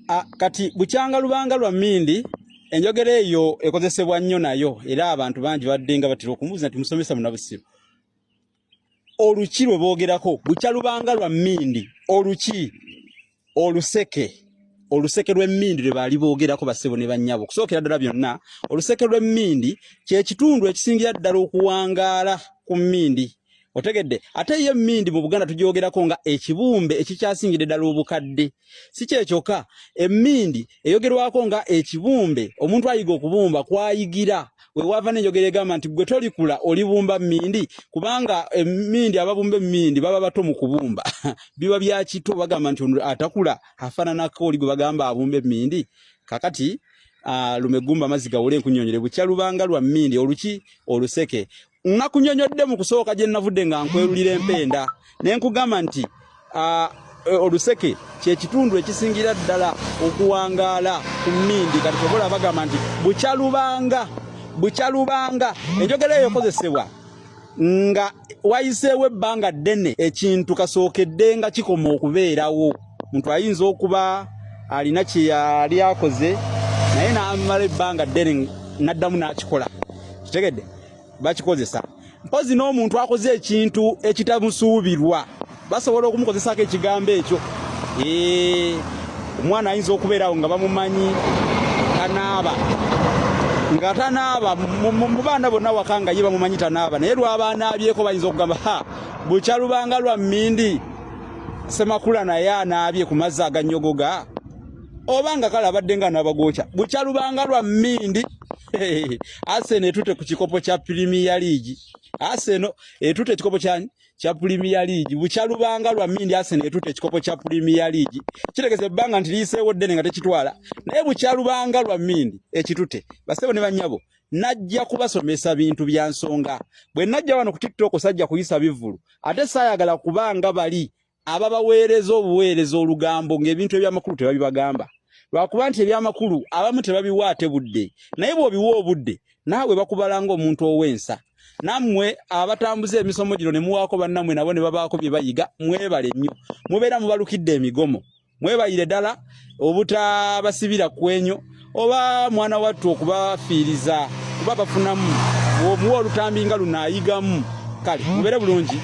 Kati bukyanga lubanga lwa Mindi enjogera eyo ekozesebwa nnyo nayo era abantu bangi baddenga batira okumubuuza nti musomesa Munabusiru oluki lwe boogerako bukya lubanga lwa Mindi oluki oluseke lw'emmindi lwe baali boogerako bassebo ne bannyabo okusookera ddala byonna oluseke lw'emmindi kye kitundu ekisingira ddala okuwangaala ku mmindi otegedde ate ye mmindi mu Buganda tugyogerako nga ekibumbe ekikyasingidde ddala obukadde si kyekyoka emmindi eyogerwako nga ekibumbe omuntu ayiga okubumba kwayigira we wava n'enjogera egamba nti gwe tolikula olibumba mmindi kubanga emmindi ababumba emmindi baba bato mu kubumba biba bya kito bagamba nti atakula afaananako oli gwe bagamba abumba emmindi kakati lumegumba mazzi gawole enkunyonyere bukya lubanga lwa mmindi oluki oluseke nakunyonyodde mu kusooka gye navudde nga nkwerulira empenda ne nkugamba nti oluseke kye kitundu ekisingira ddala okuwangaala ku mmindi kati tobola bagamba nti bukya lubanga enjogera eyo ekozesebwa nga wayiseewo ebbanga ddene ekintu kasookedde nga kikoma okubeerawo muntu ayinza okuba alina kye yali akoze naye n'amala ebbanga ddene n'addamu n'akikola kitegedde bakikozesa mpozi n'omuntu akoze ekintu ekitamusuubirwa basobola okumukozesako ekigambo ekyo omwana ayinza okubeerawo nga bamumanyi tanaaba nga tanaaba mu baana bonna waka nga ye bamumanyi tanaaba naye lwaba anaabyeko bayinza okugamba bukya lubanga lwa Mindi Semakula naye anaabye ku mazzi agannyogoga oba nga kale abadde nga n'abagoocha bukya lubanga lwa Mindi Arsenal etute ku kikopo kya Premier League Arsenal etute ekikopo kya Premier League bukya lubanga lwa Mindi Arsenal etute ekikopo kya Premier League kitegeze ebbanga nti liiseewo ddene nga tekitwala naye bukya lubanga lwa Mindi ekitute basebo ne bannyabo najja kubasomesa bintu bya nsonga bwe najja wano ku TikTok sajja kuyisa bivulu ate saayagala kubanga bali ababaweereza obuweereza olugambo ng'ebintu ebyamakulu tebabibagamba lwakuba nti ebyamakulu abamu tebabiwaate budde naye bw'obiwa obudde naawe bakubalanga omuntu owensa nammwe abatambuza emisomo gino ne muwaako bannammwe nabo ne babaako bye bayiga mwebale nnyo mubeera mubalukidde emigomo mwebayire ddala obutabasibira kwenyo oba mwana wattu okubafiiriza kuba bafunamu omuwa olutambi nga lunaayigamu kale mubeere bulungi.